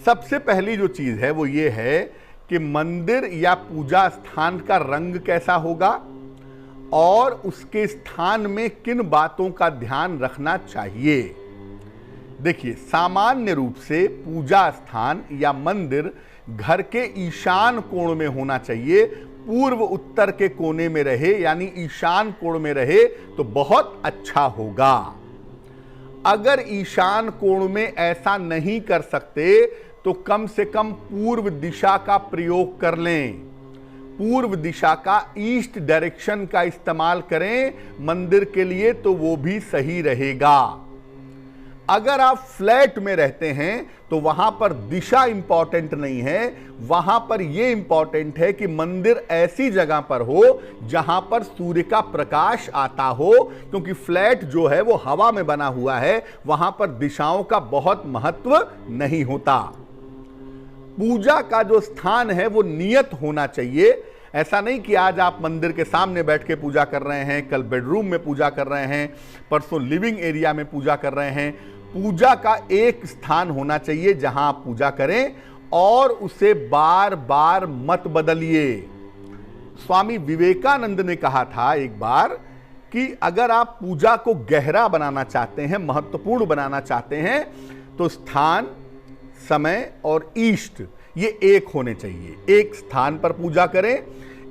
सबसे पहली जो चीज है वो ये है कि मंदिर या पूजा स्थान का रंग कैसा होगा और उसके स्थान में किन बातों का ध्यान रखना चाहिए। देखिए, सामान्य रूप से पूजा स्थान या मंदिर घर के ईशान कोण में होना चाहिए। पूर्व उत्तर के कोने में रहे, यानी ईशान कोण में रहे तो बहुत अच्छा होगा। अगर ईशान कोण में ऐसा नहीं कर सकते तो कम से कम पूर्व दिशा का प्रयोग कर लें। पूर्व दिशा का, ईस्ट डायरेक्शन का इस्तेमाल करें मंदिर के लिए, तो वो भी सही रहेगा। अगर आप फ्लैट में रहते हैं तो वहां पर दिशा इंपॉर्टेंट नहीं है, वहां पर यह इंपॉर्टेंट है कि मंदिर ऐसी जगह पर हो जहां पर सूर्य का प्रकाश आता हो, क्योंकि फ्लैट जो है वो हवा में बना हुआ है, वहां पर दिशाओं का बहुत महत्व नहीं होता। पूजा का जो स्थान है वो नियत होना चाहिए। ऐसा नहीं कि आज आप मंदिर के सामने बैठ के पूजा कर रहे हैं, कल बेडरूम में पूजा कर रहे हैं, परसों लिविंग एरिया में पूजा कर रहे हैं। पूजा का एक स्थान होना चाहिए जहां आप पूजा करें और उसे बार बार मत बदलिए। स्वामी विवेकानंद ने कहा था एक बार कि अगर आप पूजा को गहरा बनाना चाहते हैं, महत्वपूर्ण बनाना चाहते हैं, तो स्थान, समय और इष्ट ये एक होने चाहिए। एक स्थान पर पूजा करें,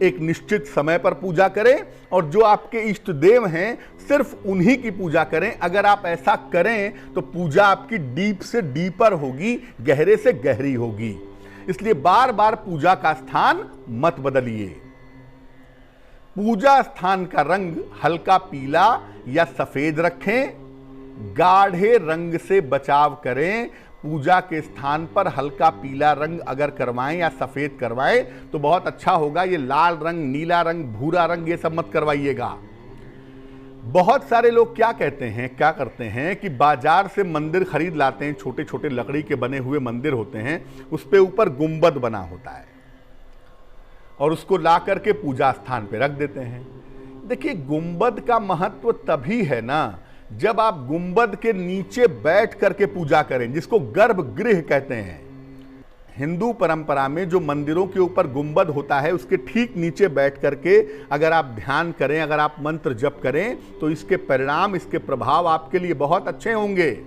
एक निश्चित समय पर पूजा करें और जो आपके इष्ट देव हैं सिर्फ उन्हीं की पूजा करें। अगर आप ऐसा करें तो पूजा आपकी डीप से डीपर होगी, गहरे से गहरी होगी। इसलिए बार बार पूजा का स्थान मत बदलिए। पूजा स्थान का रंग हल्का पीला या सफेद रखें। गाढ़े रंग से बचाव करें। पूजा के स्थान पर हल्का पीला रंग अगर करवाएं या सफेद करवाएं तो बहुत अच्छा होगा। ये लाल रंग, नीला रंग, भूरा रंग ये सब मत करवाइएगा। बहुत सारे लोग क्या करते हैं कि बाजार से मंदिर खरीद लाते हैं, छोटे छोटे लकड़ी के बने हुए मंदिर होते हैं, उस पे ऊपर गुंबद बना होता है और उसको ला करके पूजा स्थान पे रख देते हैं। देखिए, गुंबद का महत्व तभी है ना जब आप गुंबद के नीचे बैठ करके पूजा करें, जिसको गर्भगृह कहते हैं। हिंदू परंपरा में जो मंदिरों के ऊपर गुंबद होता है उसके ठीक नीचे बैठ करके अगर आप ध्यान करें, अगर आप मंत्र जप करें तो इसके परिणाम, इसके प्रभाव आपके लिए बहुत अच्छे होंगे।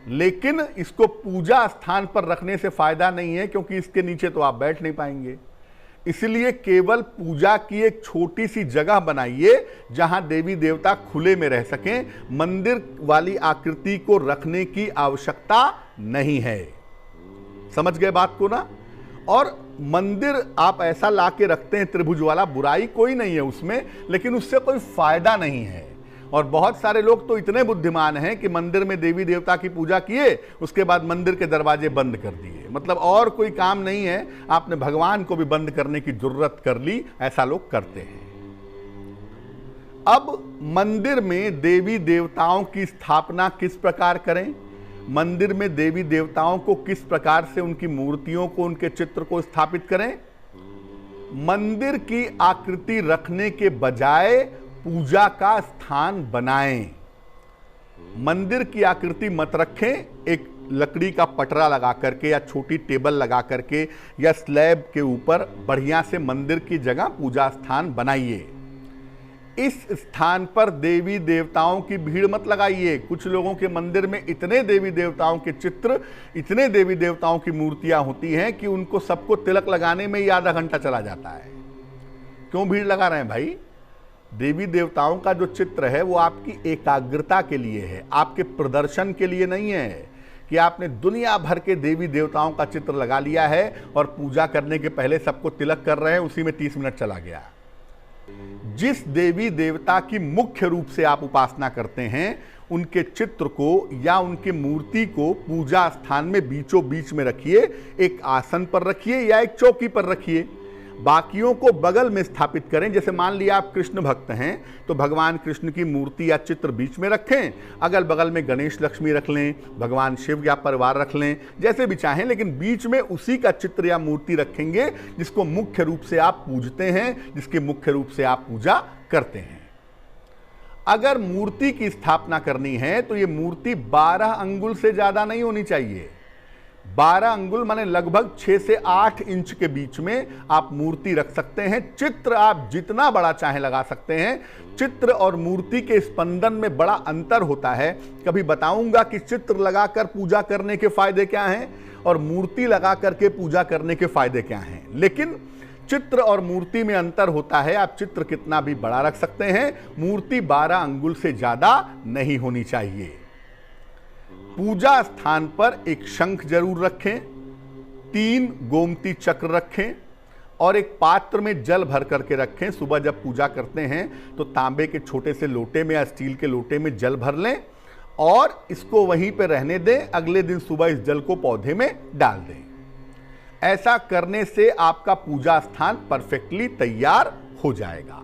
लेकिन इसको पूजा स्थान पर रखने से फायदा नहीं है, क्योंकि इसके नीचे तो आप बैठ नहीं पाएंगे। इसलिए केवल पूजा की एक छोटी सी जगह बनाइए जहां देवी देवता खुले में रह सकें। मंदिर वाली आकृति को रखने की आवश्यकता नहीं है। समझ गए बात को ना। और मंदिर आप ऐसा लाके रखते हैं त्रिभुज वाला, बुराई कोई नहीं है उसमें, लेकिन उससे कोई फायदा नहीं है। और बहुत सारे लोग तो इतने बुद्धिमान हैं कि मंदिर में देवी देवता की पूजा किए, उसके बाद मंदिर के दरवाजे बंद कर दिए। मतलब और कोई काम नहीं है, आपने भगवान को भी बंद करने की जरूरत कर ली। ऐसा लोग करते हैं। अब मंदिर में देवी देवताओं की स्थापना किस प्रकार करें, मंदिर में देवी देवताओं को किस प्रकार से, उनकी मूर्तियों को, उनके चित्र को स्थापित करें। मंदिर की आकृति रखने के बजाय पूजा का स्थान बनाएं। मंदिर की आकृति मत रखें। एक लकड़ी का पटरा लगा करके या छोटी टेबल लगा करके या स्लैब के ऊपर बढ़िया से मंदिर की जगह पूजा स्थान बनाइए। इस स्थान पर देवी देवताओं की भीड़ मत लगाइए। कुछ लोगों के मंदिर में इतने देवी देवताओं के चित्र, इतने देवी देवताओं की मूर्तियां होती हैं कि उनको सबको तिलक लगाने में ही आधा घंटा चला जाता है। क्यों भीड़ लगा रहे हैं भाई? देवी देवताओं का जो चित्र है वो आपकी एकाग्रता के लिए है, आपके प्रदर्शन के लिए नहीं है कि आपने दुनिया भर के देवी देवताओं का चित्र लगा लिया है और पूजा करने के पहले सबको तिलक कर रहे हैं, उसी में 30 मिनट चला गया। जिस देवी देवता की मुख्य रूप से आप उपासना करते हैं, उनके चित्र को या उनकी मूर्ति को पूजा स्थान में बीचों बीच में रखिए। एक आसन पर रखिए या एक चौकी पर रखिए। बाकियों को बगल में स्थापित करें। जैसे मान लिया आप कृष्ण भक्त हैं तो भगवान कृष्ण की मूर्ति या चित्र बीच में रखें, अगल बगल में गणेश लक्ष्मी रख लें, भगवान शिव या परिवार रख लें, जैसे भी चाहें, लेकिन बीच में उसी का चित्र या मूर्ति रखेंगे जिसको मुख्य रूप से आप पूजते हैं, जिसके मुख्य रूप से आप पूजा करते हैं। अगर मूर्ति की स्थापना करनी है तो ये मूर्ति 12 अंगुल से ज्यादा नहीं होनी चाहिए। 12 अंगुल माने लगभग 6 से 8 इंच के बीच में आप मूर्ति रख सकते हैं। चित्र आप जितना बड़ा चाहे लगा सकते हैं। चित्र और मूर्ति के स्पंदन में बड़ा अंतर होता है। कभी बताऊंगा कि चित्र लगाकर पूजा करने के फायदे क्या हैं और मूर्ति लगा करके पूजा करने के फायदे क्या हैं। लेकिन चित्र और मूर्ति में अंतर होता है। आप चित्र कितना भी बड़ा रख सकते हैं, मूर्ति 12 अंगुल से ज्यादा नहीं होनी चाहिए। पूजा स्थान पर एक शंख जरूर रखें, 3 गोमती चक्र रखें और एक पात्र में जल भर करके रखें। सुबह जब पूजा करते हैं तो तांबे के छोटे से लोटे में या स्टील के लोटे में जल भर लें और इसको वहीं पे रहने दें। अगले दिन सुबह इस जल को पौधे में डाल दें। ऐसा करने से आपका पूजा स्थान परफेक्टली तैयार हो जाएगा।